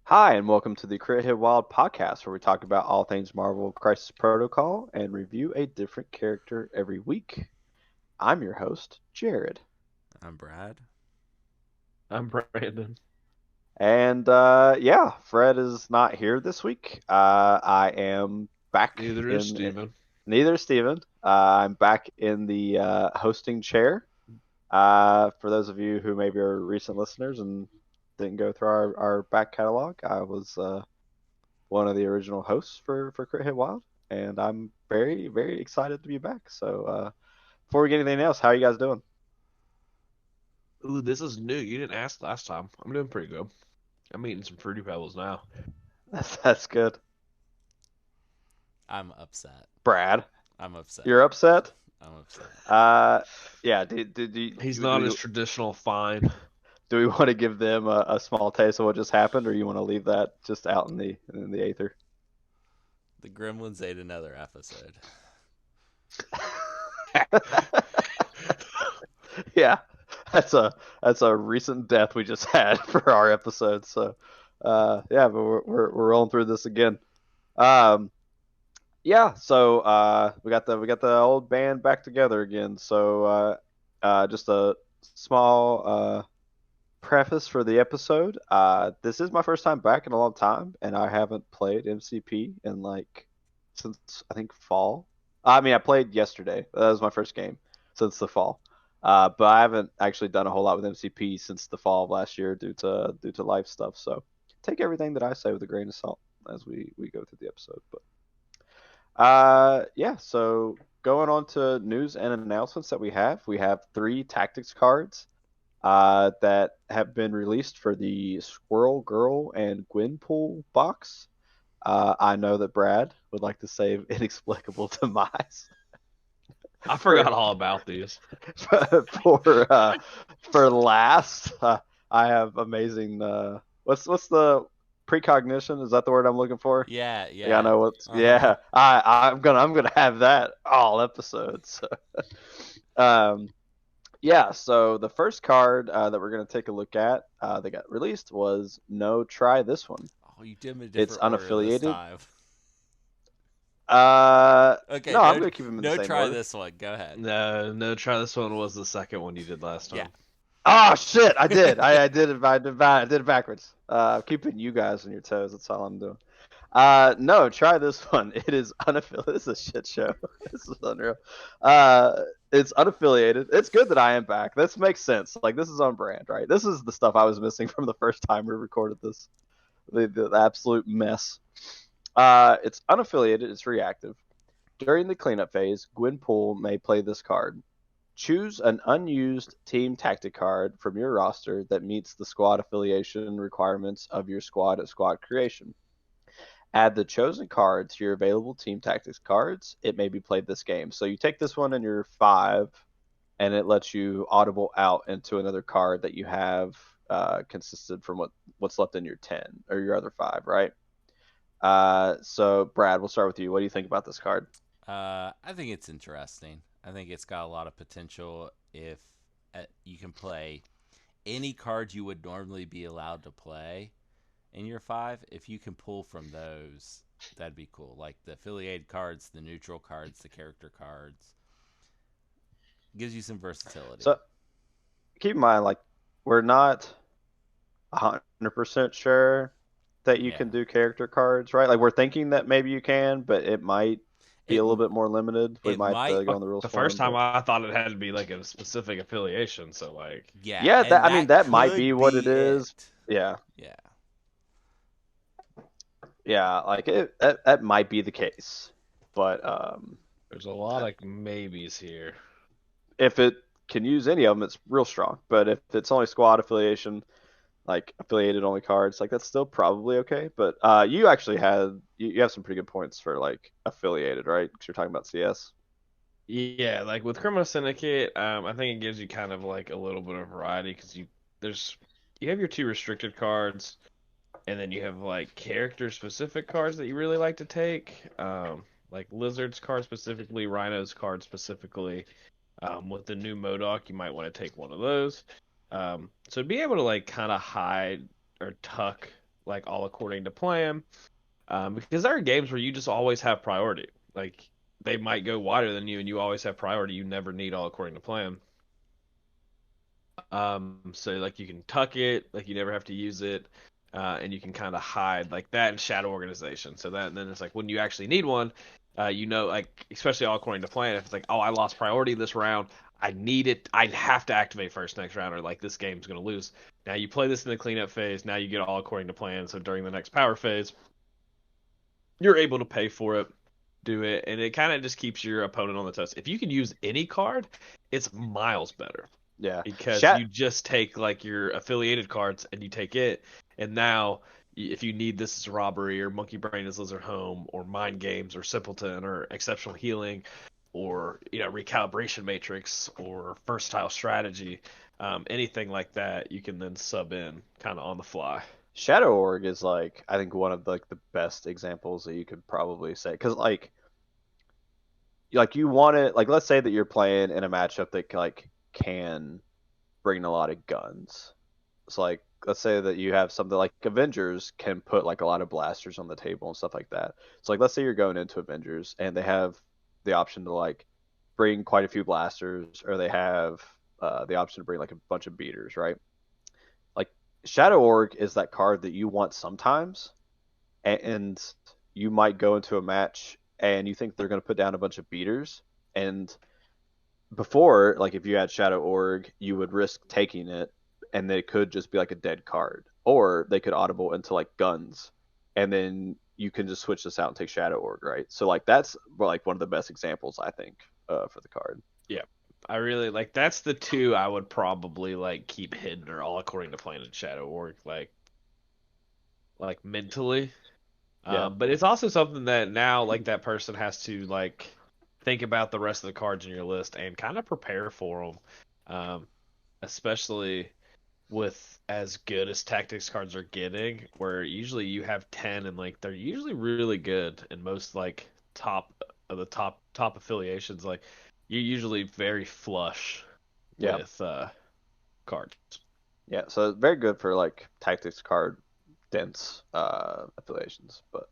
Hi, and welcome to the Crit Hit Wild podcast, where we talk about all things Marvel Crisis Protocol and review a different character every week. I'm your host, Jared. I'm Brad. I'm Brandon. And Fred is not here this week. I am back Neither is Steven. neither is Steven. I'm back in the hosting chair. For those of you who maybe are recent listeners and didn't go through our back catalog, I was one of the original hosts for Crit Hit Wild, and I'm very very excited to be back. So before we get anything else, how are you guys doing? Ooh, this is new. You didn't ask last time. I'm doing pretty good. I'm eating some Fruity Pebbles now. That's good. I'm upset. Brad, I'm upset. you're upset. I'm upset. Yeah. He's not his traditional fine. Do we want to give them a small taste of what just happened, or you want to leave that just out in the aether? The Gremlins ate another episode. Yeah, that's a recent death we just had for our episode. So, yeah, but we're rolling through this again. Um, yeah, so we got the old band back together again. So, just a small preface for the episode. This is my first time back in a long time, and I haven't played MCP in like since I think fall. I mean, I played yesterday. That was my first game since the fall. But I haven't actually done a whole lot with MCP since the fall of last year due to life stuff. So take everything that I say with a grain of salt as we go through the episode. But yeah. So going on to news and announcements that we have three tactics cards that have been released for the Squirrel Girl and Gwenpool box. I know that Brad would like to save Inexplicable Demise I for forgot all about these. for uh, for last. I have amazing. What's the precognition? Is that the word I'm looking for? Yeah, Yeah, I yeah. know what's. Uh-huh. Yeah, I'm gonna have that all episodes. um, yeah, so the first card that we're going to take a look at that got released was No Try This One. Oh, you did them in a It's different order this unaffiliated. time. Okay, No, I'm no, going to keep them in the no. same Try order. this one. Go ahead. No, try this one was the second one you did last Yeah. time. Oh, shit, I did. I did it. I did it backwards. I'm keeping you guys on your toes. That's all I'm doing. No, try this one. It is unaffiliated. This is a shit show. This is unreal. Uh, it's unaffiliated. It's good that I am back. This makes sense. Like this is on brand, right? This is the stuff I was missing from the first time we recorded this. The absolute mess. It's unaffiliated. It's reactive. During the cleanup phase, Gwenpool may play this card. Choose an unused team tactic card from your roster that meets the squad affiliation requirements of your squad at squad creation. Add the chosen card to your available team tactics cards. It may be played this game. So you take this one in your five, and it lets you audible out into another card that you have consisted from what's left in your 10 or your other five, right? So Brad, we'll start with you. What do you think about this card? I think it's interesting. I think it's got a lot of potential if you can play any cards you would normally be allowed to play in your five. If you can pull from those, that'd be cool. Like the affiliated cards, the neutral cards, the character cards. Gives you some versatility. So keep in mind, like we're not 100% sure that you Yeah. can do character cards, right? Like we're thinking that maybe you can, but it might be It a little bit more limited. We it might might go on the rules The for first them, time but I thought it had to be like a specific affiliation, so like yeah, yeah, and that I mean that that might be could what it be is. it. Yeah, Yeah. yeah, like that might be the case, but there's a lot of maybes here. if it can use any of them, it's real strong. But if it's only squad affiliation, like affiliated only cards, like that's still probably okay. But you actually had you have some pretty good points for like affiliated, right? Because you're talking about CS. Yeah, like with Criminal Syndicate, I think it gives you kind of like a little bit of variety because you have your two restricted cards, and then you have like character specific cards that you really like to take, like Lizard's card specifically, Rhino's card specifically. With the new Modoc, you might want to take one of those. So to be able to like kind of hide or tuck like all according to plan. Because there are games where you just always have priority. Like they might go wider than you, and you always have priority. You never need all according to plan. So like you can tuck it, like you never have to use it, and you can kind of hide like that in Shadow Organization. So that and then it's like when you actually need one, like especially all according to plan. If it's like, oh, I lost priority this round, I need it. I have to activate first next round, or like this game's gonna lose. Now you play this in the cleanup phase. Now you get all according to plan. So during the next power phase, you're able to pay for it, do it, and it kind of just keeps your opponent on the toes. If you can use any card, it's miles better Yeah. because Shat you just take like your affiliated cards and you take it, and now if you need this as robbery or monkey brain as lizard home or mind games or simpleton or exceptional healing or recalibration matrix or versatile strategy, anything like that, you can then sub in kind of on the fly. Shadow Org is like I think one of the best examples that you could probably say because like you want it like let's say that you're playing in a matchup that like can bring a lot of guns. So like let's say that you have something like Avengers can put like a lot of blasters on the table and stuff like that. So like let's say you're going into Avengers and they have the option to like bring quite a few blasters or they have the option to bring like a bunch of beaters, right? Like Shadow Org is that card that you want sometimes, and you might go into a match and you think they're going to put down a bunch of beaters, and before, like if you had Shadow Org, you would risk taking it, and they could just be like a dead card, or they could audible into like guns, and then you can just switch this out and take Shadow Org, right? So like that's like one of the best examples I think for the card. Yeah. I really like that's the two I would probably like keep hidden or all according to plan in Shadow Org, like mentally. Yeah, But it's also something that now like that person has to like think about the rest of the cards in your list and kind of prepare for them. Especially with as good as tactics cards are getting, where usually you have 10 and like they're usually really good in most like top of the top affiliations. Like you're usually very flush yeah, with cards. yeah. So very good for like tactics card dense affiliations. But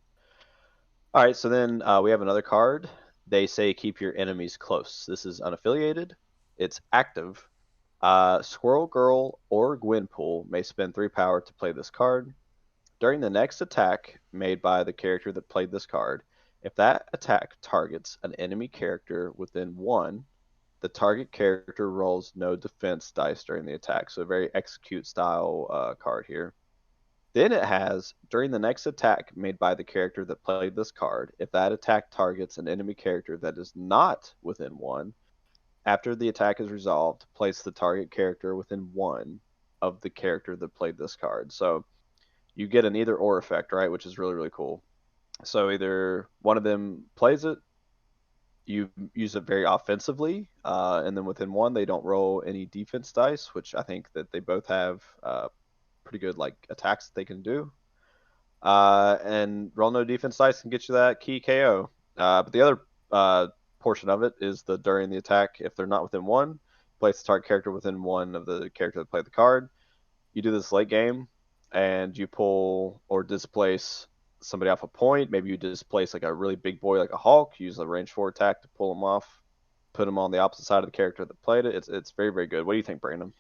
all right, so then we have another card. They say keep your enemies close. This is unaffiliated. It's active. Squirrel Girl or Gwynpool may spend 3 power to play this card. During the next attack made by the character that played this card, if that attack targets an enemy character within 1, the target character rolls no defense dice during the attack. So a very execute style card here. Then it has, during the next attack made by the character that played this card, if that attack targets an enemy character that is not within 1, after the attack is resolved, place the target character within 1 of the character that played this card. So you get an either or effect, right? Which is really, really cool. So either one of them plays it, you use it very offensively, and then within 1, they don't roll any defense dice, which I think that they both have pretty good like attacks that they can do. And roll no defense dice can get you that key KO. But the other portion of it is the during the attack, if they're not within 1, place the target character within 1 of the character that played the card. You do this late game, and you pull or displace somebody off a point. Maybe you displace like a really big boy like a Hulk. Use a range 4 attack to pull him off. Put him on the opposite side of the character that played it. It's very, very good. What do you think, Brandon?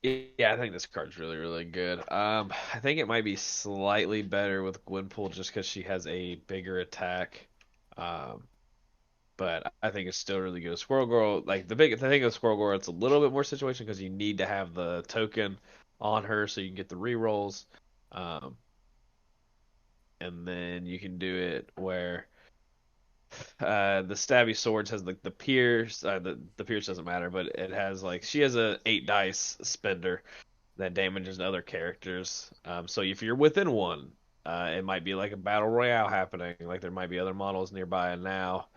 Yeah, I think this card's really, really good. I think it might be slightly better with Gwenpool just because she has a bigger attack. Um, but I think it's still really good. Squirrel Girl, like the thing with Squirrel Girl, it's a little bit more situation because you need to have the token on her so you can get the rerolls. Um, and then you can do it where the stabby swords has like the pierce. The pierce doesn't matter, but it has like she has a 8 dice spender that damages other characters. So if you're within 1, it might be like a battle royale happening. Like there might be other models nearby, and now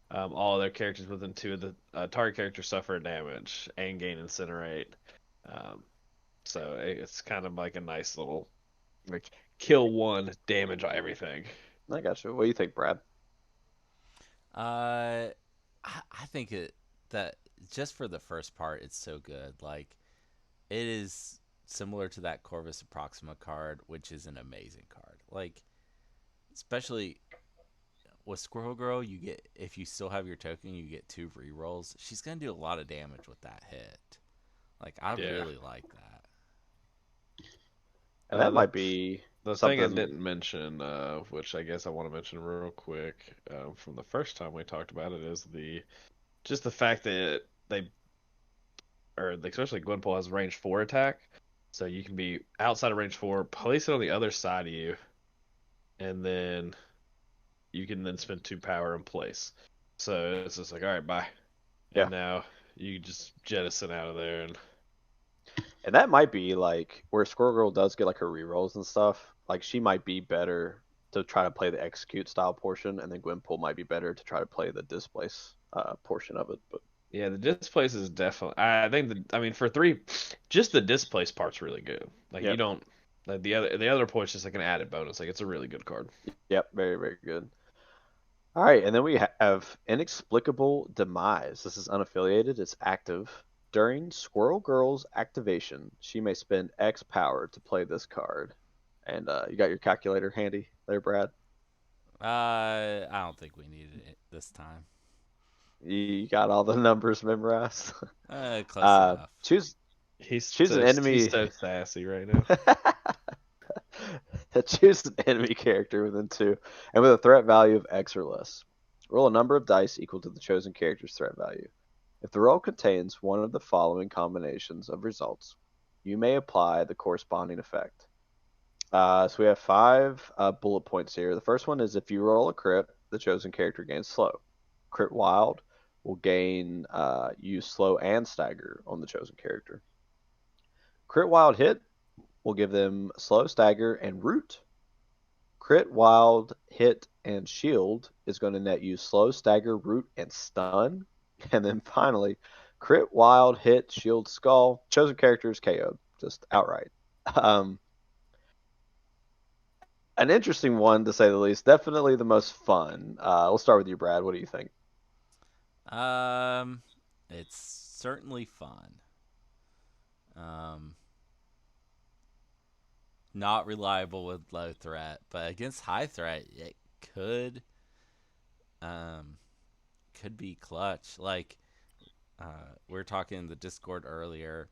all other characters within 2 of the target characters suffer damage and gain incinerate. Um, so it's kind of like a nice little like kill 1, damage everything. I got you. What do you think, Brad? Uh, I think that just for the first part, it's so good. Like it is. similar to that Corvus Proxima card, which is an amazing card. Like, especially with Squirrel Girl, you get, if you still have your token, you get 2 rerolls. She's gonna do a lot of damage with that hit. Like, I Yeah. really like that. And that The might be the thing I something. didn't mention, which I guess I want to mention real quick, from the first time we talked about it, is the fact that especially Gwenpool has range 4 attack, so you can be outside of range 4, place it on the other side of you, and then you can then spend 2 power in place. So it's just like, all right, bye, Yeah. and now you just jettison out of there, and And that might be like where Squirrel Girl does get like her rerolls and stuff. Like she might be better to try to play the execute style portion, and then Gwenpool might be better to try to play the displace portion of it. But yeah, the displace is definitely. I think I mean, for 3, just the displace part's really good. Like you yep, don't. Like the other point's just like an added bonus. Like it's a really good card. yep, very very good. All right, and then we have inexplicable demise. This is unaffiliated. It's active. During Squirrel Girl's activation, she may spend X power to play this card. And you got your calculator handy there, Brad? I don't think we needed it this time. You got all the numbers memorized. Close enough. Choose He's choose an he's enemy. so sassy right now. Choose an enemy character within 2, and with a threat value of X or less. Roll a number of dice equal to the chosen character's threat value. If the roll contains one of the following combinations of results, you may apply the corresponding effect. So we have 5 bullet points here. The first one is if you roll a crit, the chosen character gains slow. Crit wild will gain use slow and stagger on the chosen character. Crit wild hit will give them slow, stagger, and root. Crit wild hit and shield is going to net you slow, stagger, root, and stun. And then finally, crit wild hit, shield, skull. Chosen character is KO'd, just outright. Um, an interesting one to say the least. Definitely the most fun. We'll start with you, Brad. What do you think? Um, it's certainly fun. Um, not reliable with low threat, but against high threat, it could um could be clutch. Like we were talking in the Discord earlier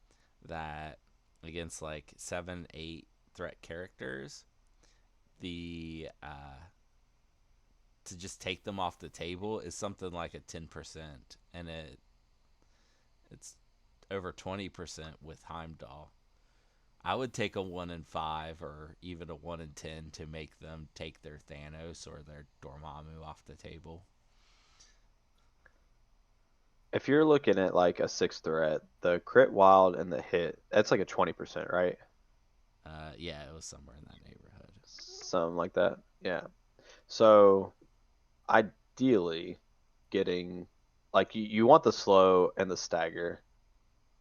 that against like 7, 8 threat characters, the to just take them off the table is something like a 10%, and it's over 20% with Heimdall. I would take a 1 in 5 or even a 1 in 10 to make them take their Thanos or their Dormammu off the table. If you're looking at like a 6 threat, the crit wild and the hit, that's like a 20%, right? Yeah, it was somewhere in that neighborhood. Something like that. Yeah. So ideally, getting like you want the slow and the stagger,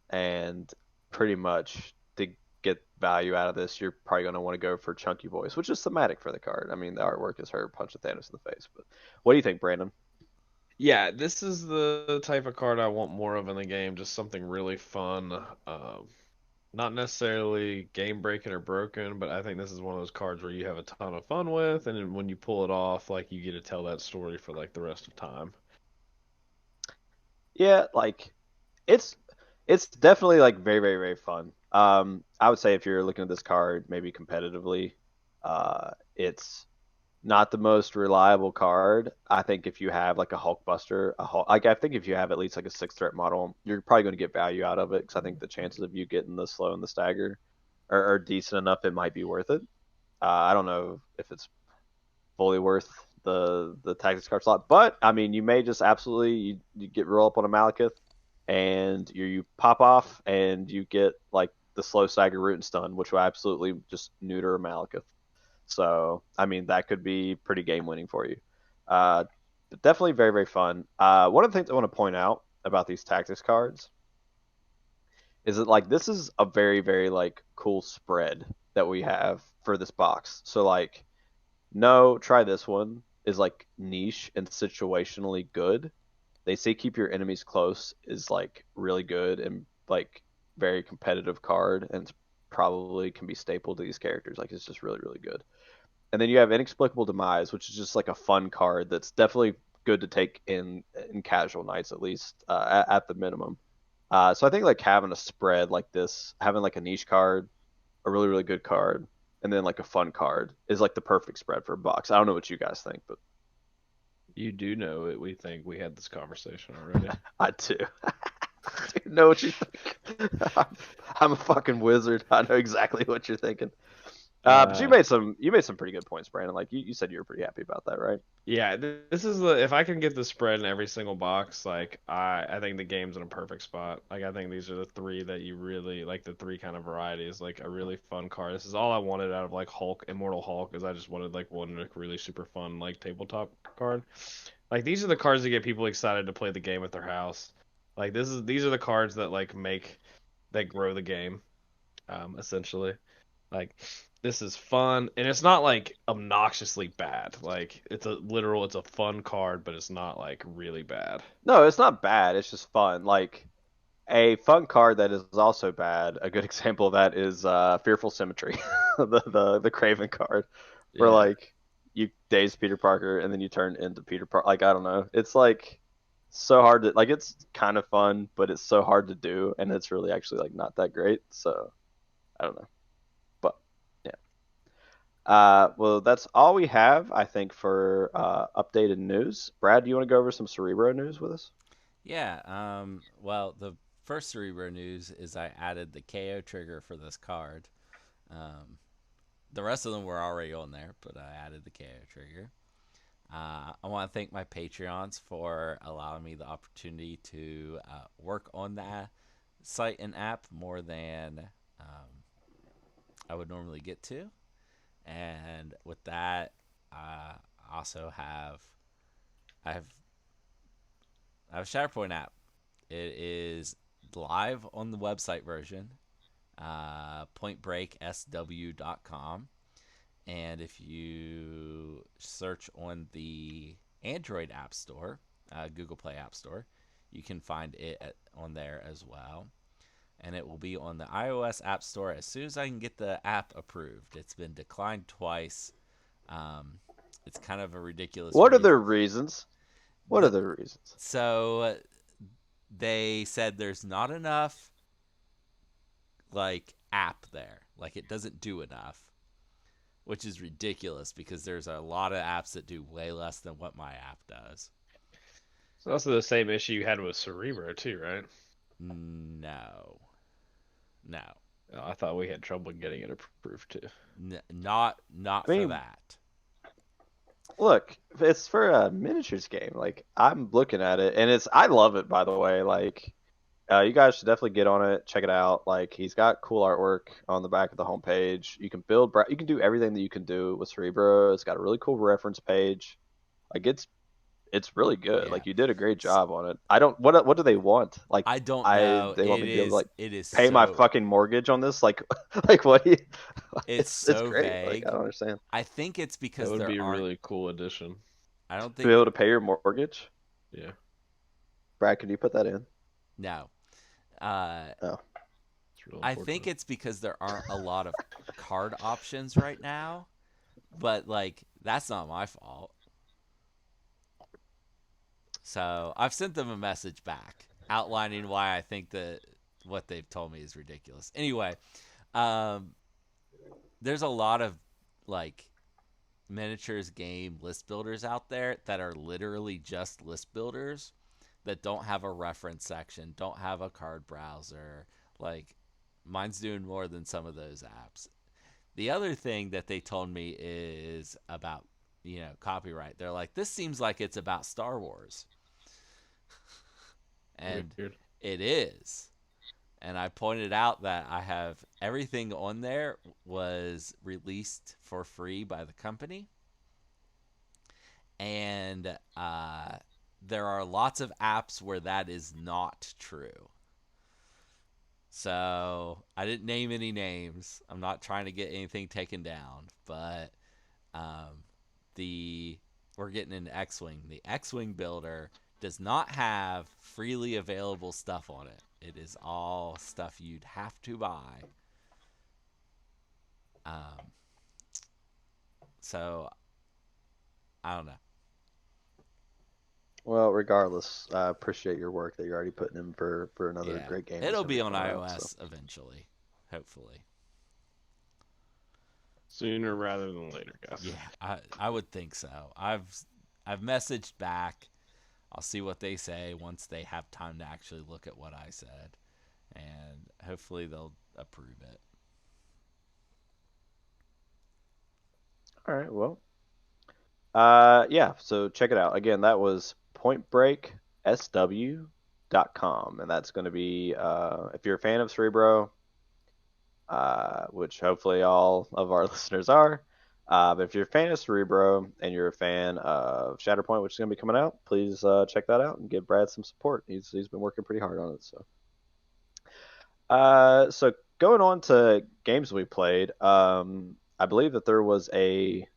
and pretty much to get value out of this, you're probably going to want to go for Chunky Voice, which is thematic for the card. I mean, the artwork is her punching Thanos in the face. But what do you think, Brandon? Yeah, this is the type of card I want more of in the game. Just something really fun. Not necessarily game breaking or broken, but I think this is one of those cards where you have a ton of fun with, and then when you pull it off, like you get to tell that story for like the rest of time. Yeah, like it's it's definitely like very very very fun. I would say if you're looking at this card maybe competitively, it's not the most reliable card. I think if you have like a Hulkbuster, like I think if you have at least like a 6 threat model, you're probably going to get value out of it because I think the chances of you getting the slow and the stagger are decent enough. It might be worth it. I don't know if it's fully worth the tactics card slot, but I mean you may just absolutely you get roll up on a Malekith and you pop off and you get like the slow stagger root and stun, which will absolutely just neuter a Malekith. So, I mean, that could be pretty game winning for you. Uh, but definitely very, very fun. One of the things I want to point out about these tactics cards is that like this is a very, very like cool spread that we have for this box. So like, no, try this one is like niche and situationally good. They say keep your enemies close is like really good and like very competitive card and it's probably can be stapled to these characters. Like it's just really really good. And then you have Inexplicable Demise, which is just like a fun card that's definitely good to take in casual nights at least at the minimum. So I think like having a spread like this, having like a niche card, a really really good card, and then like a fun card is like the perfect spread for a box. I don't know what you guys think, but You do know it. We think we had this conversation already. I do. Dude, know what you think. I'm a fucking wizard. I know exactly what you're thinking. But you made some pretty good points, Brandon. Like you said you were pretty happy about that, right? Yeah, this is the if I can get the spread in every single box, like I think the game's in a perfect spot. Like I think these are the three that you really like the three kind of varieties, like a really fun card. This is all I wanted out of like Hulk, Immortal Hulk, is I just wanted like one like, really super fun like tabletop card. Like these are the cards that get people excited to play the game at their house. Like these are the cards that like that grow the game, essentially. Like this is fun, and it's not like obnoxiously bad. Like it's a fun card, but it's not like really bad. No, it's not bad. It's just fun. Like a fun card that is also bad. A good example of that is Fearful Symmetry, the Craven card, where Yeah. like you daze Peter Parker and then you turn into Peter Parker. Like I don't know. It's like so hard to like. It's kind of fun, but it's so hard to do, and it's really actually like not that great. So I don't know. But yeah. Well, that's all we have, I think, for updated news. Brad, do you want to go over some Cerebro news with us? Yeah. Well, the first Cerebro news is I added the KO trigger for this card. Um, the rest of them were already on there, but I added the KO trigger. I want to thank my Patreons for allowing me the opportunity to work on the site and app more than I would normally get to. And with that, I also I have I have a ShatterPoint app. It is live on the website version, pointbreaksw.com. And if you search on the Android App Store, Google Play App Store, you can find it on there as well. And it will be on the iOS App Store as soon as I can get the app approved. It's been declined twice. Um, it's kind of a ridiculous What are reason. the reasons? What are the reasons? So they said there's not enough like app there. Like it doesn't do enough, which is ridiculous because there's a lot of apps that do way less than what my app does. It's also the same issue you had with Cerebro too, right? No. No. Oh, I thought we had trouble getting it approved too. Not I for mean, that. look, it's for a miniatures game. Like I'm looking at it, and I love it. By the way, like you guys should definitely get on it, check it out. Like he's got cool artwork on the back of the homepage. You can you can do everything that you can do with Cerebro. It's got a really cool reference page. Like it's really good. Yeah. Like you did a great job on it. I don't what do they want? Like I don't know. they want me to be able to like It is pay my so fucking mortgage on this? Like like what? Do you, it's it's so great. Like I vague. don't understand. I think it's That because would there be a aren't really cool addition. I don't To be think able to pay your mortgage, Yeah. Brad, can you put that in? no. Uh Oh, It's real I think unfortunate. it's because there aren't a lot of card options right now, but like that's not my fault. So I've sent them a message back outlining why I think that what they've told me is ridiculous. Anyway, um, there's a lot of like miniatures game list builders out there that are literally just list builders that don't have a reference section, don't have a card browser. Like mine's doing more than some of those apps. The other thing that they told me is about, copyright. They're like, this seems like it's about Star Wars. And Weird. it is. And I pointed out that I have everything on there was released for free by the company. And there are lots of apps where that is not true. So I didn't name any names. I'm not trying to get anything taken down, but um, we're getting into X-Wing. The X-Wing builder does not have freely available stuff on it. It is all stuff you'd have to buy. Um, so I don't know. Well, regardless, I appreciate your work that you're already putting in for another Yeah, great game that's it'll gonna be be on coming out. So, iOS eventually, hopefully. Sooner rather than later, guys. Yeah, I would think so. I've messaged back. I'll see what they say once they have time to actually look at what I said, and hopefully they'll approve it. all right, well, yeah. So check it out. Again, that was pointbreaksw.com, and that's going to be if you're a fan of Cerebro, which hopefully all of our listeners are. But if you're a fan of Cerebro and you're a fan of Shatterpoint, which is going to be coming out, please check that out and give Brad some support. He's been working pretty hard on it. So going on to games we played, I believe that there was a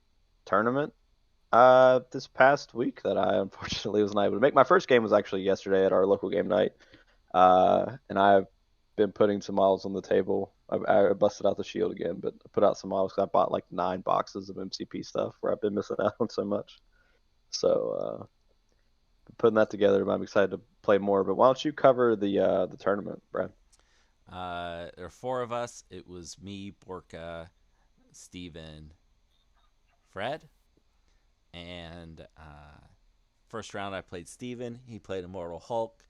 tournament this past week that I unfortunately was not able to make. My first game was actually yesterday at our local game night, and I've been putting some models on the table. I busted out the shield again, but I put out some models 'cause I bought like 9 boxes of MCP stuff where I've been missing out on so much. So putting that together, I'm excited to play more. But why don't you cover the tournament, Brad? There are four of us. It was me, Borka, Steven, Fred, and first round I played Steven. He played Immortal Hulk.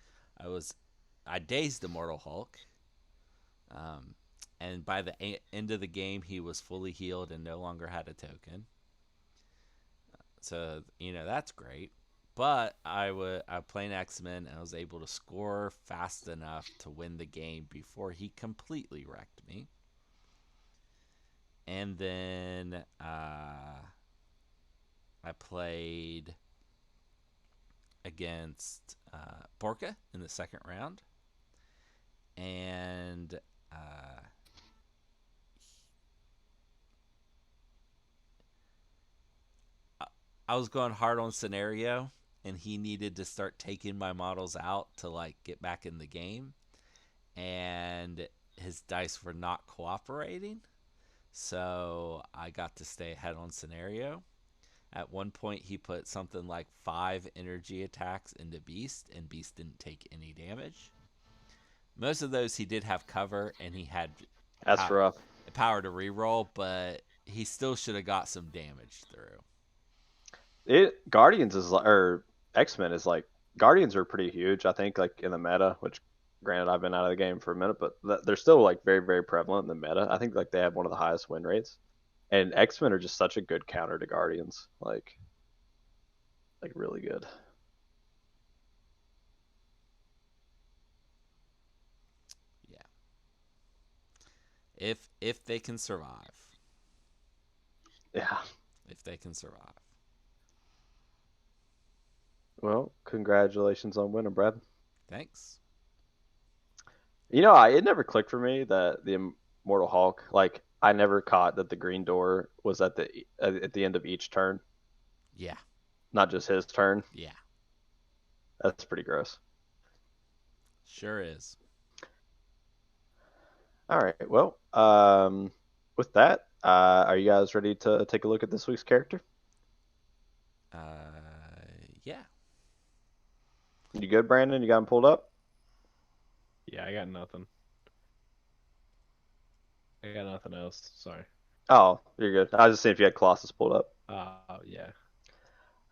I dazed Immortal Hulk. Um, and by the end of the game, he was fully healed and no longer had a token. So that's great. But I was playing X-Men and I was able to score fast enough to win the game before he completely wrecked me. And then I played against Borka in the second round, and I was going hard on scenario, and he needed to start taking my models out to like get back in the game, and his dice were not cooperating, so I got to stay ahead on scenario. At one point, he put something like 5 energy attacks into Beast, and Beast didn't take any damage. Most of those he did have cover, and he had That's rough. power to reroll, but he still should have got some damage through. Guardians is or X-Men is like Guardians are pretty huge. I think like in the meta, which granted I've been out of the game for a minute, but they're still like very very prevalent in the meta. I think like they have one of the highest win rates, and X-Men are just such a good counter to Guardians, like really good. Yeah, if they can survive, Yeah. if they can survive. Well, congratulations on winning, Brad. Thanks. It never clicked for me that the Immortal Hulk, like I never caught that the green door was at the end of each turn, Yeah, not just his turn. yeah, That's pretty gross. sure is. All right. Well, with that, are you guys ready to take a look at this week's character? Yeah. You good, Brandon? You got him pulled up? Yeah, I got nothing. I got nothing else. Sorry. Oh, you're good. I was just saying if you had Colossus pulled up. Yeah.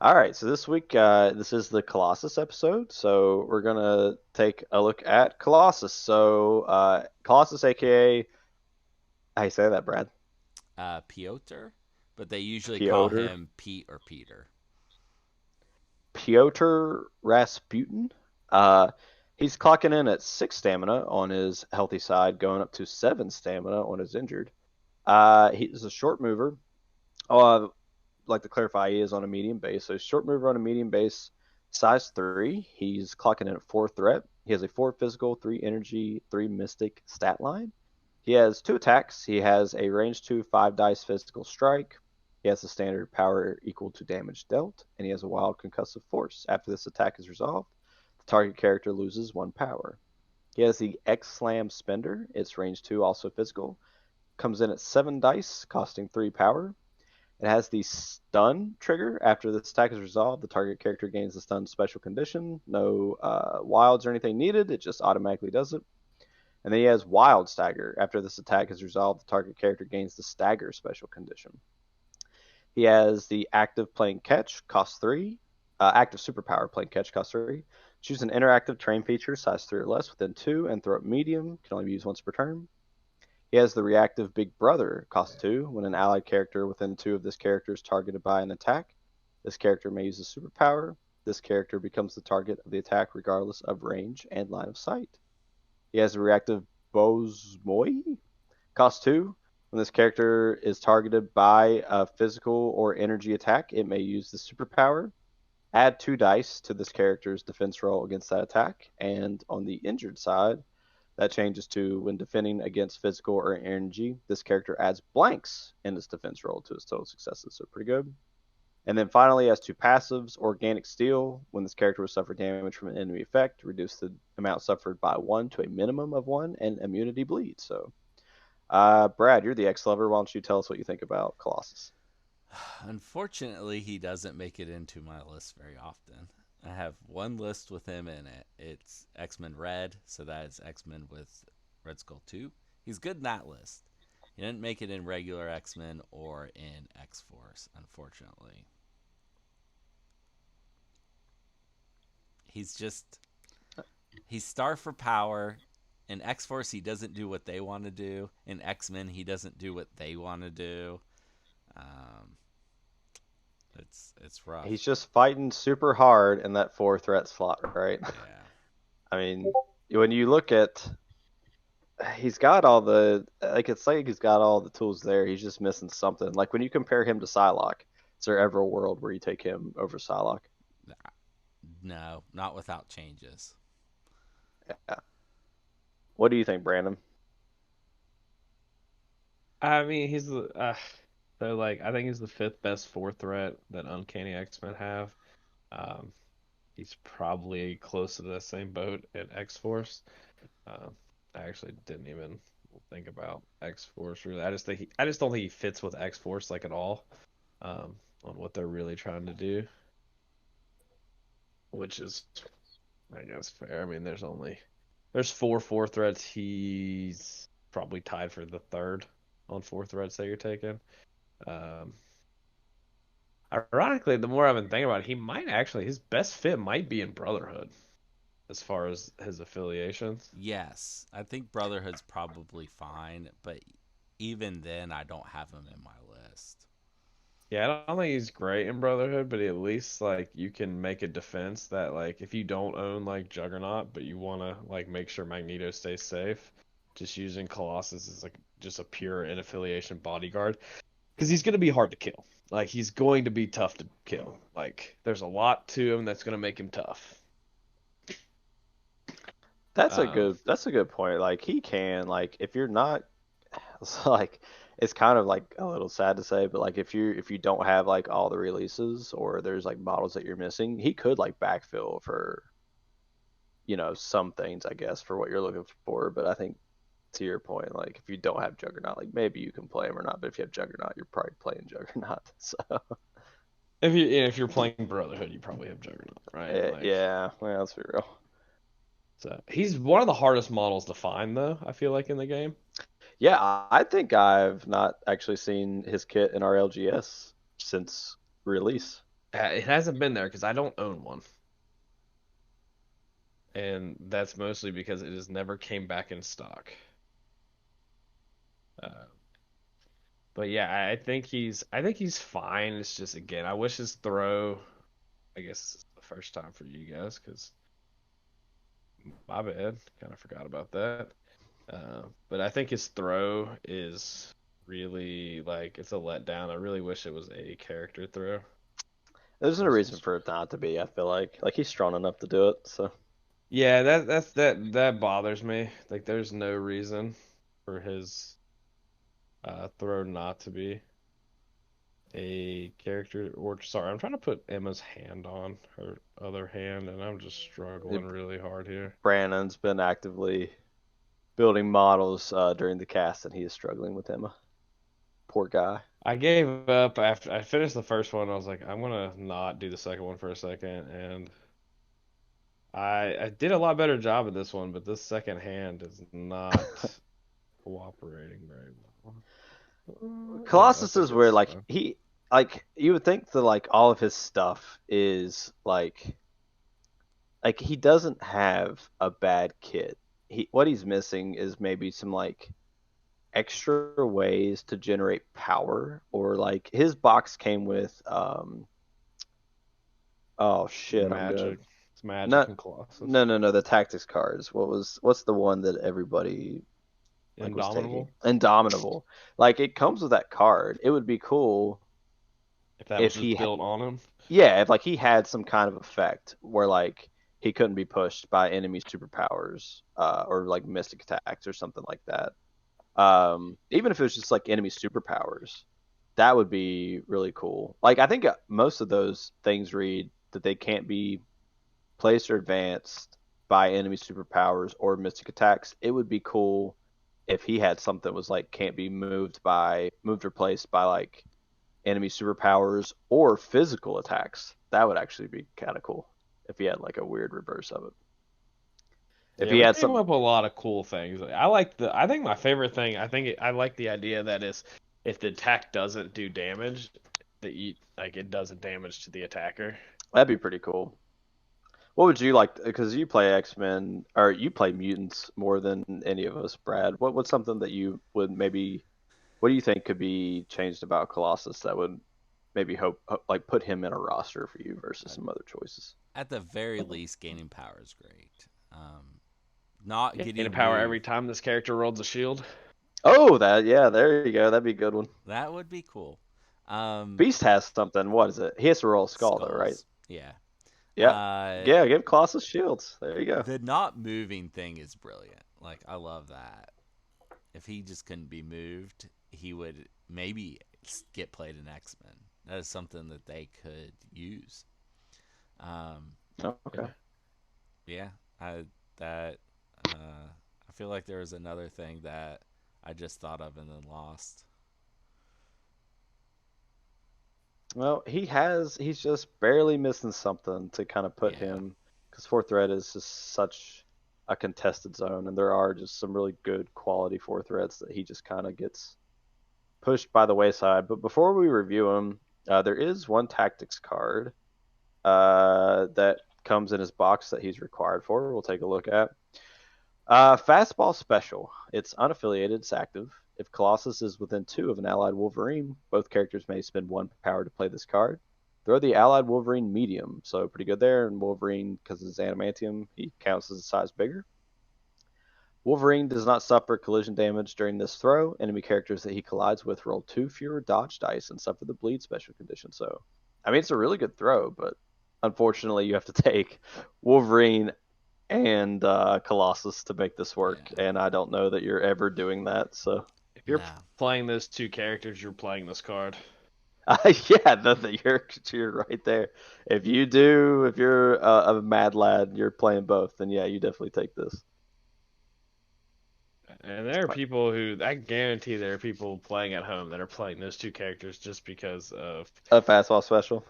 All right. So this week, this is the Colossus episode. So we're gonna take a look at Colossus. So Colossus, aka, how you say that, Brad? Piotr, but they usually call Piotr. him Pete or Peter. Piotr Rasputin. He's clocking in at 6 stamina on his healthy side, going up to 7 stamina on his injured. He's a short mover. I'd like to clarify he is on a medium base. So short mover on a medium base, size 3. He's clocking in at 4 threat. He has a 4 physical, 3 energy, 3 mystic stat line. He has 2 attacks. He has a range 2, 5 dice physical strike. He has a standard power equal to damage dealt, and he has a wild concussive force. After this attack is resolved, the target character loses 1 power. He has the X Slam Spender. It's range 2, also physical. comes in at 7 dice, costing 3 power. It has the stun trigger. After this attack is resolved, the target character gains the stun special condition. No wilds or anything needed. It just automatically does it. And then he has wild stagger. After this attack is resolved, the target character gains the stagger special condition. He has the active playing catch, cost 3. Active superpower playing catch, cost 3. Choose an interactive terrain feature, size 3 or less, within 2, and throw it medium. Can only be used once per turn. He has the reactive Big Brother, cost 2. When an allied character within 2 of this character is targeted by an attack, this character may use a superpower. This character becomes the target of the attack regardless of range and line of sight. He has the reactive Bosmoy, cost 2. When this character is targeted by a physical or energy attack, it may use the superpower. Add 2 dice to this character's defense roll against that attack, and on the injured side, that changes to when defending against physical or energy, this character adds blanks in his defense roll to his total successes, so pretty good. And then finally, has 2 passives, Organic Steel. When this character will suffer damage from an enemy effect, reduce the amount suffered by 1 to a minimum of 1, and Immunity Bleed. So, Brad, you're the ex-lover. Why don't you tell us what you think about Colossus? Unfortunately, he doesn't make it into my list very often. I have one list with him in it. It's X-Men Red, so that is X-Men with Red Skull 2. He's good in that list. He didn't make it in regular X-Men or in X-Force, unfortunately. He's star for power. In X-Force, he doesn't do what they want to do. In X-Men, he doesn't do what they want to do. It's rough. He's just fighting super hard in that 4 threat slot, right? Yeah. I mean, when you look at, he's got all the, like, it's like he's got all the tools there. He's just missing something. Like when you compare him to Psylocke, is there ever a world where you take him over Psylocke? No, not without changes. Yeah. What do you think, Brandon? I mean, he's the so like I think he's the 5th best 4 threat that Uncanny X-Men have. Um, he's probably close to the same boat in X-Force. I actually didn't even think about X-Force really. I just don't think he fits with X-Force like at all. On what they're really trying to do, which is, I guess, fair. I mean, there's 4 threats. He's probably tied for the 3rd on 4 threats that you're taking. Ironically, the more I've been thinking about it, his best fit might be in Brotherhood as far as his affiliations. Yes, I think Brotherhood's probably fine, but even then, I don't have him in my list. Yeah, I don't think he's great in Brotherhood, but at least like you can make a defense that like if you don't own like Juggernaut, but you want to like make sure Magneto stays safe, just using Colossus as like just a pure inaffiliation bodyguard, because he's going to be hard to kill. Like he's going to be tough to kill. Like there's a lot to him that's going to make him tough. That's a good point. Like he can, like, if you're not, it's like, it's kind of like a little sad to say, but like if you don't have like all the releases or there's like models that you're missing, he could like backfill for, some things, I guess, for what you're looking for. But I think to your point, like if you don't have Juggernaut, like maybe you can play him or not. But if you have Juggernaut, you're probably playing Juggernaut. So If you're playing Brotherhood, you probably have Juggernaut, right? Like, yeah, well, let's be real. so he's one of the hardest models to find, though, I feel like in the game. Yeah, I think I've not actually seen his kit in our LGS since release. It hasn't been there because I don't own one. And that's mostly because it has never came back in stock. But yeah, I think he's fine. It's just again, I wish his throw. I guess it's the first time for you guys because my bad, kind of forgot about that. But I think his throw is really like it's a letdown. I really wish it was a character throw. There's no reason for it not to be. I feel like he's strong enough to do it. So Yeah, that bothers me. Like, there's no reason for his throw not to be a character. Or sorry, I'm trying to put Emma's hand on her other hand, and I'm just struggling really hard here. Brandon's been building models during the cast, and he is struggling with him. Poor guy. I gave up after I finished the first one. I was like, I'm gonna not do the second one for a second, and I did a lot better job at this one, but this second hand is not cooperating very well. Colossus Okay, is where that's like fine. he like you would think that like all of his stuff is like he doesn't have a bad kit. What he's missing is maybe some like extra ways to generate power, or like his box came with oh shit, I'm good. Magic. It's magic Not and Colossus. no, the tactics cards. What's the one that everybody like was taking? Indomitable. Indomitable. Like it comes with that card. It would be cool If that was if just built on him. yeah, if like he had some kind of effect where like he couldn't be pushed by enemy superpowers, or like mystic attacks or something like that. Even if it was just like enemy superpowers, that would be really cool. Like I think most of those things read that they can't be placed or advanced by enemy superpowers or mystic attacks. It would be cool if he had something that was like can't be moved or placed by like enemy superpowers or physical attacks. That would actually be kind of cool if he had like a weird reverse of it. If Yeah, he we had came something, up with a lot of cool things. I think my favorite thing, I like the idea that is if the attack doesn't do damage, that you like it doesn't damage to the attacker. that'd be pretty cool. What would you like? Because you play X-Men or you play mutants more than any of us, Brad. What's something that you would maybe? What do you think could be changed about Colossus that would maybe like put him in a roster for you versus some other choices? At the very least, gaining power is great. Not Gain a getting power every moved. time this character rolls a shield. Oh, that yeah, there you go. That'd be a good one. That would be cool. Um, Beast has something. What is it? He has to roll a skull though, right? Skulls. Yeah. Yeah, Uh, yeah. Give Colossus shields. There you go. the not moving thing is brilliant. Like I love that. If he just couldn't be moved, he would maybe get played in X Men. That is something that they could use. Um, Oh, okay. Yeah. yeah, that I feel like there was another thing that I just thought of and then lost. Well, he's just barely missing something to kind of put Yeah, him, because fourth thread is just such a contested zone, and there are just some really good quality fourth threads that he just kind of gets pushed by the wayside. But before we review him, there is one tactics card that comes in his box that he's required for. We'll take a look at. Fastball special. It's unaffiliated. It's active. If Colossus is within 2 of an allied Wolverine, both characters may spend 1 power to play this card. Throw the allied Wolverine medium, so pretty good there. And Wolverine, because it's adamantium, he counts as a size bigger. Wolverine does not suffer collision damage during this throw. Enemy characters that he collides with roll 2 fewer dodge dice and suffer the bleed special condition. So, I mean, it's a really good throw, but unfortunately, you have to take Wolverine and Colossus to make this work, yeah, and I don't know that you're ever doing that. So, If you're no, playing those two characters, you're playing this card. yeah, you're right there. If you're a mad lad, you're playing both, then yeah, you definitely take this. And there are people who I guarantee there are people playing at home that are playing those two characters just because of A fastball special.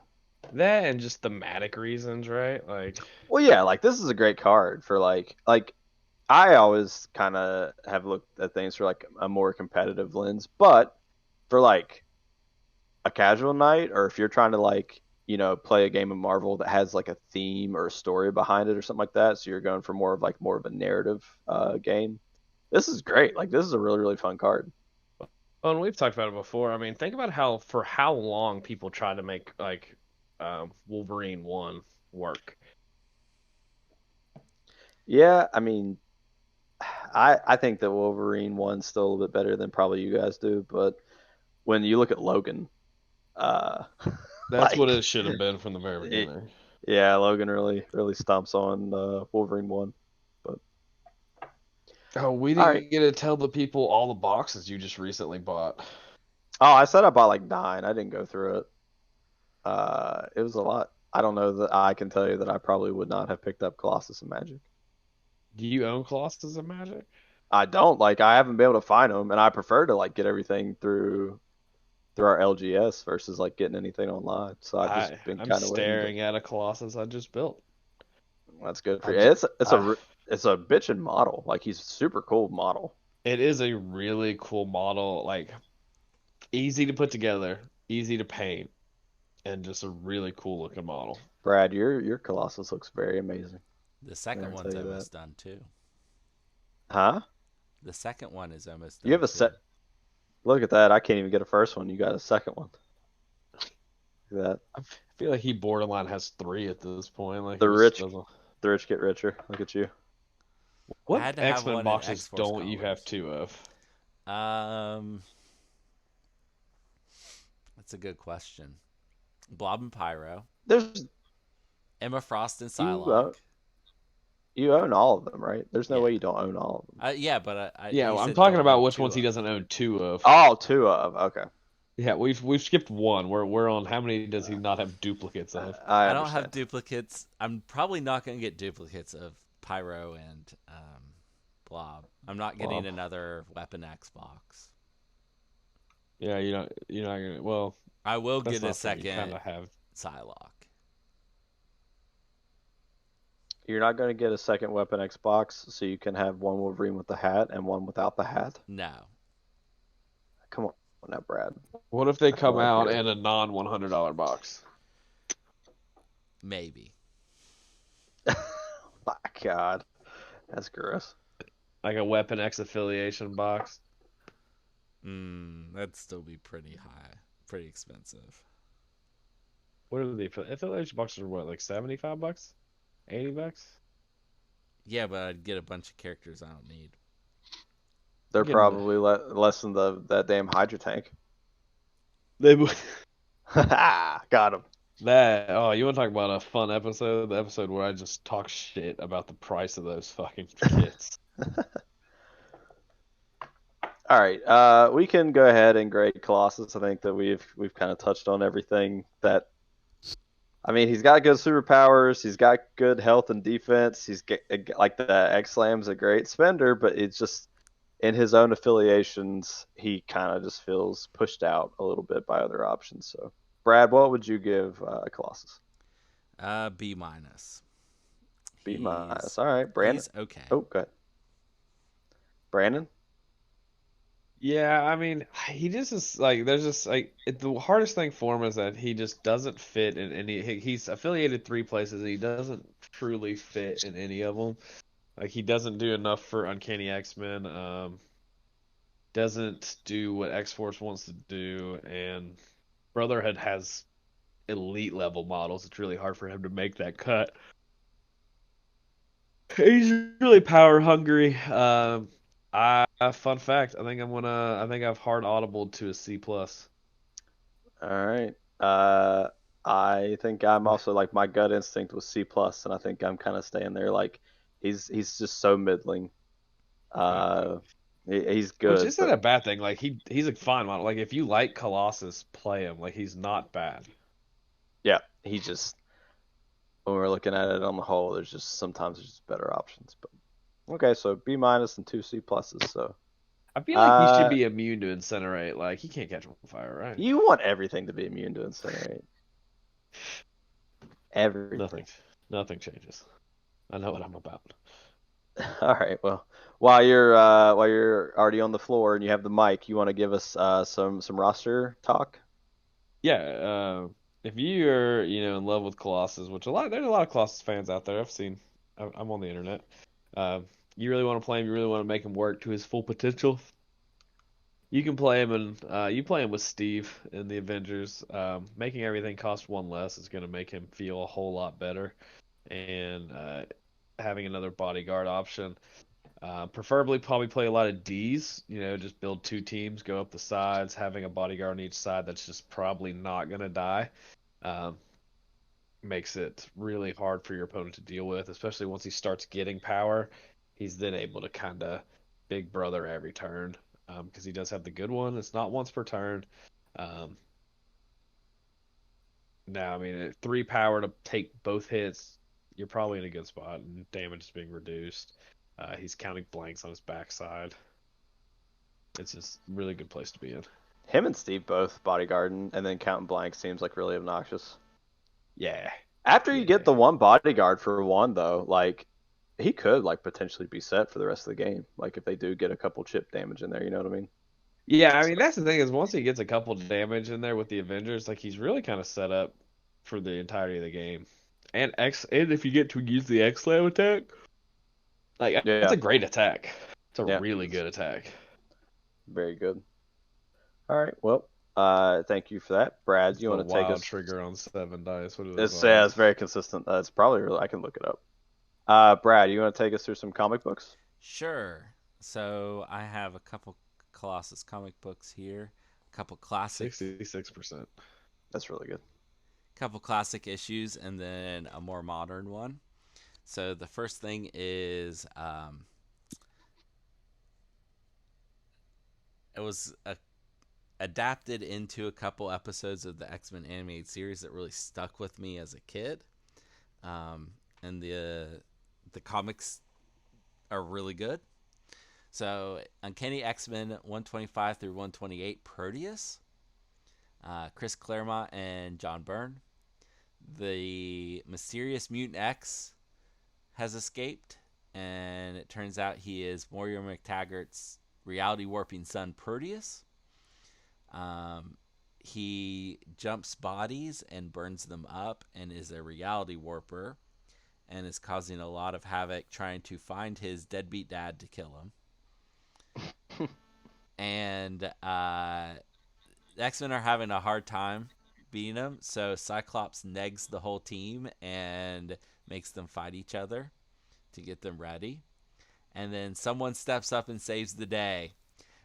that and just thematic reasons, right? Like, Well, yeah, like this is a great card for like I always kind of have looked at things through like a more competitive lens, but for like a casual night, or if you're trying to like play a game of Marvel that has like a theme or a story behind it or something like that, so you're going for more of a narrative game. This is great. Like this is a really fun card. oh, and we've talked about it before. I mean, think about how long people try to make like Wolverine 1 work. Yeah, I mean, I think that Wolverine one's still a little bit better than probably you guys do, but when you look at Logan, uh, That's what like it should have been from the very it, beginning. yeah, Logan really stomps on Wolverine one. But Oh, we all right. didn't get to tell the people all the boxes you just recently bought. Oh, I said I bought like 9. I didn't go through it. It was a lot. I don't know that I can tell you that I probably would not have picked up Colossus and Magic. Do you own Colossus of Magic? I don't like. I haven't been able to find them, and I prefer to like get everything through our LGS versus like getting anything online. So I've just been I'm kind of waiting. But staring at a Colossus I just built. that's good for I you. just, It's a bitchin' model. Like he's a super cool model. it is a really cool model, like easy to put together, easy to paint, and just a really cool looking model. Brad, your Colossus looks very amazing. The I'm second gonna tell one's you that. almost done too. Huh? The second one is almost You have done a too. set. Look at that. I can't even get a first one. You got a second one. Look at that. I feel like he borderline has three at this point. Like The he just rich, doesn't. the rich get richer. Look at you. I What had to have X-Men one in boxes X-Force don't you have colors. two of? Um, that's a good question. Blob and Pyro, There's Emma Frost and you Psylocke. you own all of them, right? There's no Yeah, way you don't own all of them. yeah, but Yeah, he well, I'm said talking don't about own which ones two he of. doesn't own two of. Oh, two of. Okay, Yeah, we've skipped one. We're on how many does he not have duplicates of? I I don't have understand. duplicates. I'm probably not going to get duplicates of Pyro and Blob. I'm not getting Blob. another Weapon X box. Yeah, you're not gonna. Well, I will that's get a not fair. You kind second of have. Psylocke. You're not going to get a second Weapon Xbox, so you can have one Wolverine with the hat and one without the hat. No, Come on now, Brad. What if they I feel come like out you're. in a non $100 box? maybe. My God, that's gross. Like a Weapon X affiliation box? That'd still be pretty high, pretty expensive. What are the affiliation boxes are what, like $75? $80? Yeah, but I'd get a bunch of characters I don't need. They're Get them. probably less than that damn Hydra tank. They Got him. that oh, you want to talk about a fun episode? The episode where I just talk shit about the price of those fucking kits. All right, we can go ahead and grade Colossus. I think that we've kind of touched on everything that. I mean, he's got good superpowers. He's got good health and defense. Like the X Slam's a great spender, but it's just in his own affiliations, he kind of just feels pushed out a little bit by other options. So, Brad, what would you give Colossus? B minus. B minus. He's All right, Brandon. he's okay. Oh, good. Brandon. Yeah, I mean, he just is like there's just like the hardest thing for him is that he just doesn't fit in any. He's affiliated three places and he doesn't truly fit in any of them. Like he doesn't do enough for Uncanny X-Men. Doesn't do what X-Force wants to do, and Brotherhood has elite level models. It's really hard for him to make that cut. He's really power hungry. Fun fact. I think I've hard audible to a C plus. All right. I think I'm also like my gut instinct was C plus, and I think I'm kind of staying there. Like he's just so middling. Uh, he's Which good, isn't but a bad thing. Like he's a fine model. Like if you like Colossus, play him. Like he's not bad. yeah, he just when we're looking at it on the whole, there's just better options. But okay, so B minus and two C pluses. So I feel like he should uh, be immune to incinerate. Like he can't catch on fire, right? you want everything to be immune to incinerate. Nothing. Everything. Nothing changes. I know what I'm about. All right. Well, while you're already on the floor and you have the mic, you want to give us some roster talk? Yeah, if you are, in love with Colossus, which there's a lot of Colossus fans out there. I'm on the internet. You really want to play him, you really want to make him work to his full potential. You can play him you play him with Steve in the Avengers. Making everything cost one less is going to make him feel a whole lot better, and having another bodyguard option. Preferably, probably play a lot of Ds. Just build two teams, go up the sides, having a bodyguard on each side that's just probably not gonna die. Um, Makes it really hard for your opponent to deal with, especially once he starts getting power. He's then able to kind of big brother every turn because he does have the good one. It's not once per turn. Um, Now, I mean, at 3 power to take both hits, you're probably in a good spot, and damage is being reduced. He's counting blanks on his backside. It's just a really good place to be in. Him and Steve both bodyguarding, and then counting blanks seems like really obnoxious. Yeah. After you get Yeah. the one bodyguard for one, though, like he could like potentially be set for the rest of the game. Like if they do get a couple chip damage in there, you know what I mean? Yeah, I mean that's the thing is once he gets a couple damage in there with the Avengers, like he's really kind of set up for the entirety of the game. And if you get to use the X Slam attack, like that's Yeah, a great attack. It's a yeah, really good attack. very good. All right, well, thank you for that, Brad. It's You a want to take wild us? trigger on 7 dice. What are those It's yeah, odds? it's very consistent. It's probably really. I can look it up. Brad, you want to take us through some comic books? Sure. So I have a couple Colossus comic books here, a couple classic, 66%. That's really good. couple classic issues, and then a more modern one. So the first thing is it was adapted into a couple episodes of the X-Men animated series that really stuck with me as a kid. And the comics are really good. So Uncanny X-Men 125 through 128, Proteus, Chris Claremont and John Byrne. The mysterious Mutant X has escaped, and it turns out he is Moira McTaggart's reality warping son, Proteus. He jumps bodies and burns them up and is a reality warper and is causing a lot of havoc trying to find his deadbeat dad to kill him. And the X-Men are having a hard time beating him, so Cyclops negs the whole team and makes them fight each other to get them ready. And then someone steps up and saves the day.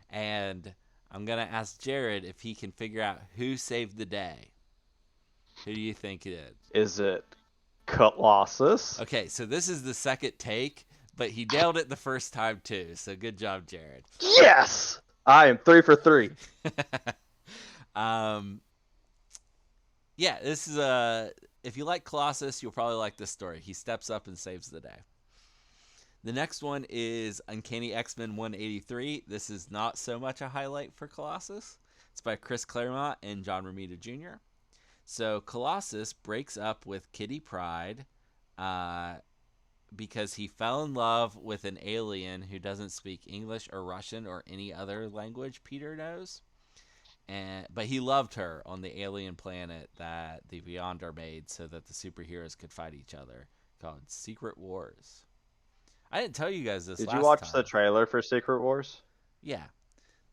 And I'm going to ask Jared if he can figure out who saved the day. Who do you think it is? Is it Colossus? Okay, so this is the second take, but he nailed it the first time too. So good job, Jared. Yes, I am 3 for 3. Yeah, this is if you like Colossus, you'll probably like this story. He steps up and saves the day. The next one is Uncanny X-Men 183. This is not so much a highlight for Colossus. It's by Chris Claremont and John Romita Jr. So Colossus breaks up with Kitty Pryde because he fell in love with an alien who doesn't speak English or Russian or any other language Peter knows. But he loved her on the alien planet that the Beyonder made so that the superheroes could fight each other, called Secret Wars. I didn't tell you guys this Did last you watch time. the trailer for Secret Wars? Yeah.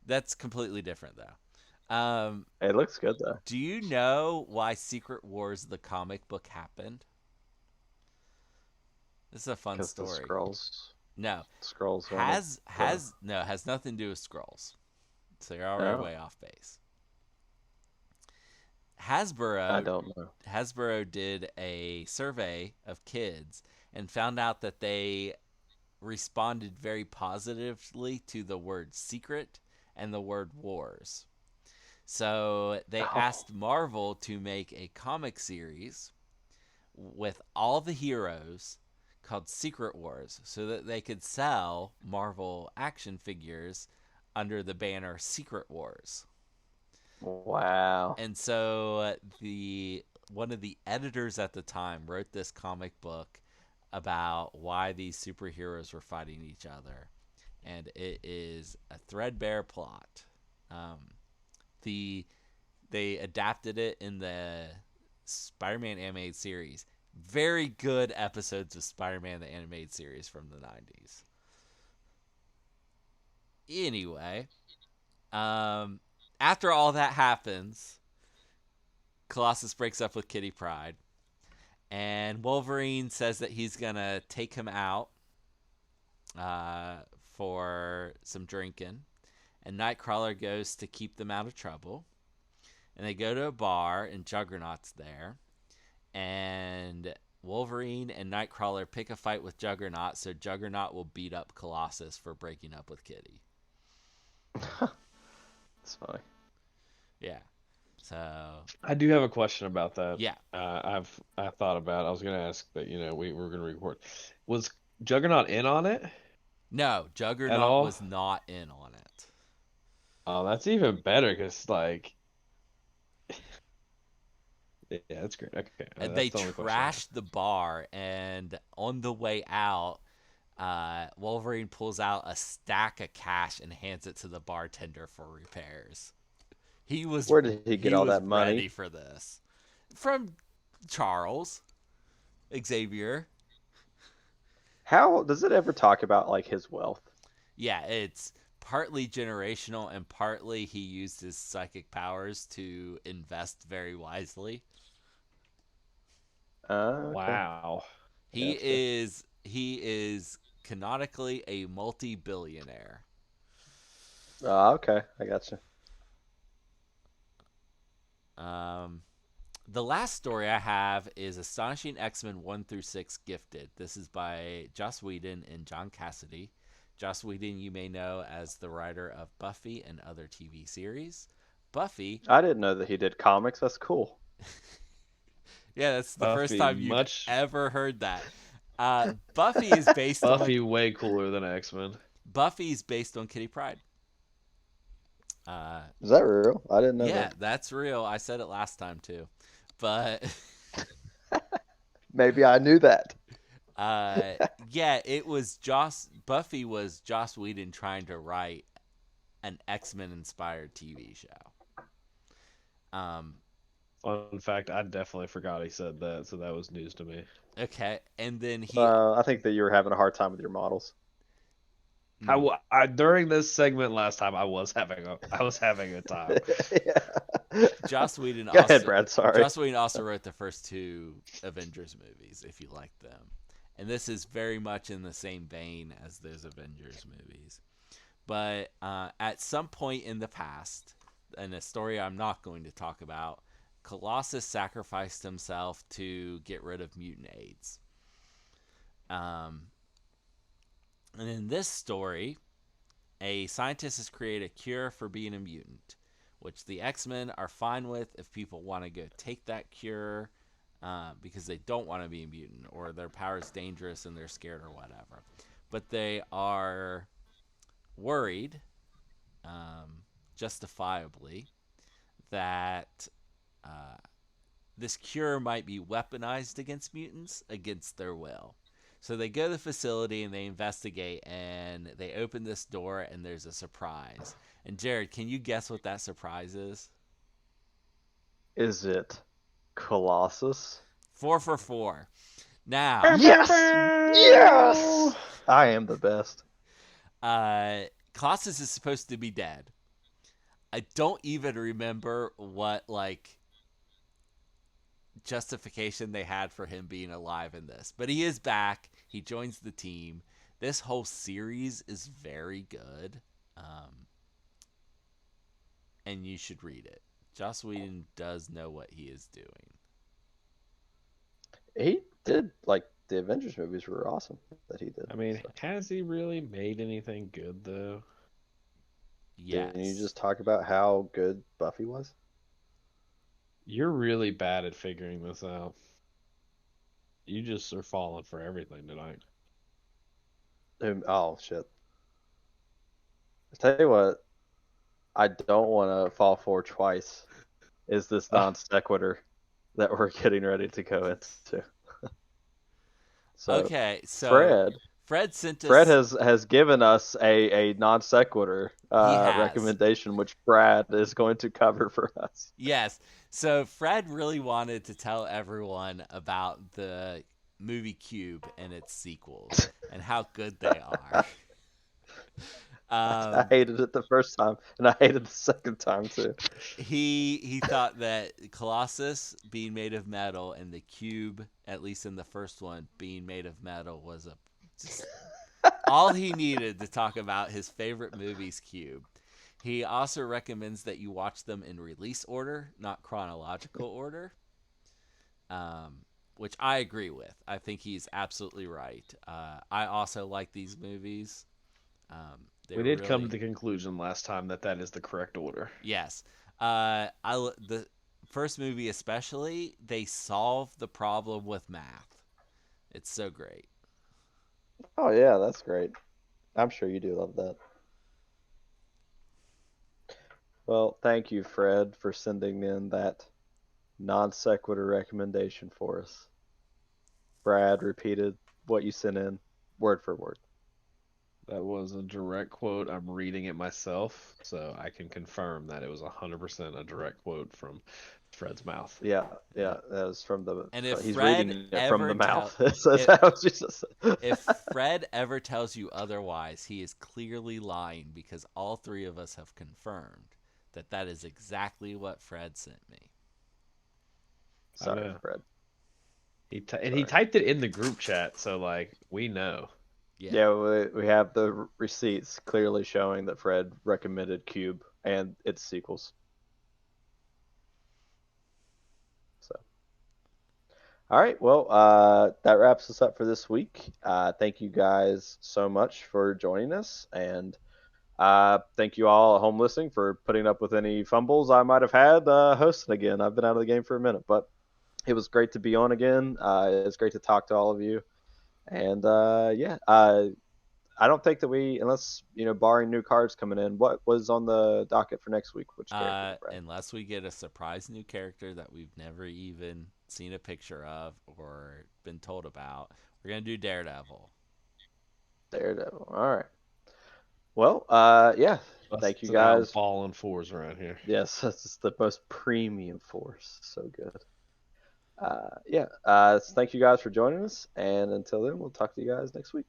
That's completely different, though. It looks good, though. Do you know why Secret Wars, the comic book, happened? This is a fun Because the story. Skrulls. No. Skrulls Has nothing to do with Skrulls. So you're already way off base. I don't know. Hasbro did a survey of kids and found out that they responded very positively to the word secret and the word wars. So they asked Marvel to make a comic series with all the heroes called Secret Wars so that they could sell Marvel action figures under the banner Secret Wars. Wow. And so one of the editors at the time wrote this comic book about why these superheroes were fighting each other, and it is a threadbare plot. They adapted it in the Spider-Man animated series. Very good episodes of Spider-Man the animated series from the 90s. Anyway, after all that happens, Colossus breaks up with Kitty Pryde, and Wolverine says that he's gonna take him out for some drinking, and Nightcrawler goes to keep them out of trouble. And they go to a bar, and Juggernaut's there, and Wolverine and Nightcrawler pick a fight with Juggernaut, so Juggernaut will beat up Colossus for breaking up with Kitty. It's funny. Yeah. So I do have a question about that. yeah. I thought about. I was gonna ask that. We were gonna record. Was Juggernaut in on it? No, at Juggernaut all? was not in on it. Oh, that's even better because like, yeah, that's great. Okay, And they that's the only question I trashed the bar, and on the way out, Wolverine pulls out a stack of cash and hands it to the bartender for repairs. He was Where did he get he all was that ready money? for this. From Charles Xavier. How does it ever talk about like his wealth? Yeah, it's partly generational and partly he used his psychic powers to invest very wisely. Okay, Wow. gotcha. He is canonically a multi-billionaire. Okay, I gotcha. Um, the last story I have is Astonishing X-Men 1 through 6 Gifted. This is by Joss Whedon and John Cassidy. Joss Whedon, you may know as the writer of Buffy and other TV series. Buffy, I didn't know that he did comics. That's cool. yeah, that's the first Buffy time you've much ever heard that. Buffy is based on Buffy way cooler than X-Men. Buffy's based on Kitty Pryde. Uh, Is that real? I didn't know yeah, that. that's real. I said it last time too, but Maybe I knew that. uh, yeah, it was Joss. Buffy was Joss Whedon trying to write an X-Men inspired TV show. Um, Fun fact, I definitely forgot he said that, so that was news to me. okay, and then he. I think that you were having a hard time with your models. mm, During this segment last time, I was having a time. Yeah. Joss Whedon Go ahead, also Brad. Sorry. Joss Whedon also wrote the first two Avengers movies, if you like them. And this is very much in the same vein as those Avengers movies. But at some point in the past, in a story I'm not going to talk about, Colossus sacrificed himself to get rid of mutant AIDS. Um, and in this story, a scientist has created a cure for being a mutant, which the X-Men are fine with if people want to go take that cure because they don't want to be a mutant or their power is dangerous and they're scared or whatever. But they are worried, justifiably, that uh, this cure might be weaponized against mutants against their will. So they go to the facility and they investigate and they open this door and there's a surprise. And Jared, can you guess what that surprise is? Is it Colossus? 4 for 4. Now, Yes! Yes! I am the best. Colossus is supposed to be dead. I don't even remember what justification they had for him being alive in this, but he is back. He joins the team. This whole series is very good, and you should read it. Joss Whedon does know what he is doing. He did, like, the Avengers movies were awesome that he did. I mean, So. has he really made anything good though? Yes. Didn't you just talk about how good Buffy was? You're really bad at figuring this out. You just are falling for everything tonight. Oh, shit. I tell you what, I don't want to fall for twice is this non sequitur that we're getting ready to go into. So, Okay, so Fred sent Fred us. has given us a non sequitur He has. recommendation, which Brad is going to cover for us. Yes. So Fred really wanted to tell everyone about the movie Cube and its sequels and how good they are. I hated it the first time, and I hated the second time too. He thought that Colossus being made of metal and the cube, at least in the first one, being made of metal was just all he needed to talk about his favorite movies Cube. He also recommends that you watch them in release order, not chronological order, which I agree with. I think he's absolutely right. I also like these movies. We did come to the conclusion last time that is the correct order. Yes. The first movie especially, they solve the problem with math. It's so great. Oh yeah, that's great. I'm sure you do love that. Well, thank you, Fred, for sending in that non sequitur recommendation for us. Brad repeated what you sent in word for word. That was a direct quote. I'm reading it myself, so I can confirm that it was 100% a direct quote from Fred's mouth. Yeah, Yeah. yeah, that was from the. And if He's Fred reading it from ever the mouth. tell That's if how it's just. if Fred ever tells you otherwise, he is clearly lying because all three of us have confirmed that that is exactly what Fred sent me. I Sorry, know. Fred. And he Sorry. typed it in the group chat, so like we know. Yeah. Yeah, we have the receipts clearly showing that Fred recommended Cube and its sequels. So, all right, well, that wraps us up for this week. Thank you guys so much for joining us, and thank you all at home listening for putting up with any fumbles I might have had hosting again. I've been out of the game for a minute, but it was great to be on again. It's great to talk to all of you, and yeah, I don't think that we, unless barring new cards coming in, what was on the docket for next week? Which character, Brad? Unless we get a surprise new character that we've never even seen a picture of or been told about, we're gonna do Daredevil. Daredevil. All right. Well, yeah. Thank you Busting out guys. ball and fours around here. Yes, this is the most premium force. So good. Yeah. Thank you guys for joining us, and until then, we'll talk to you guys next week.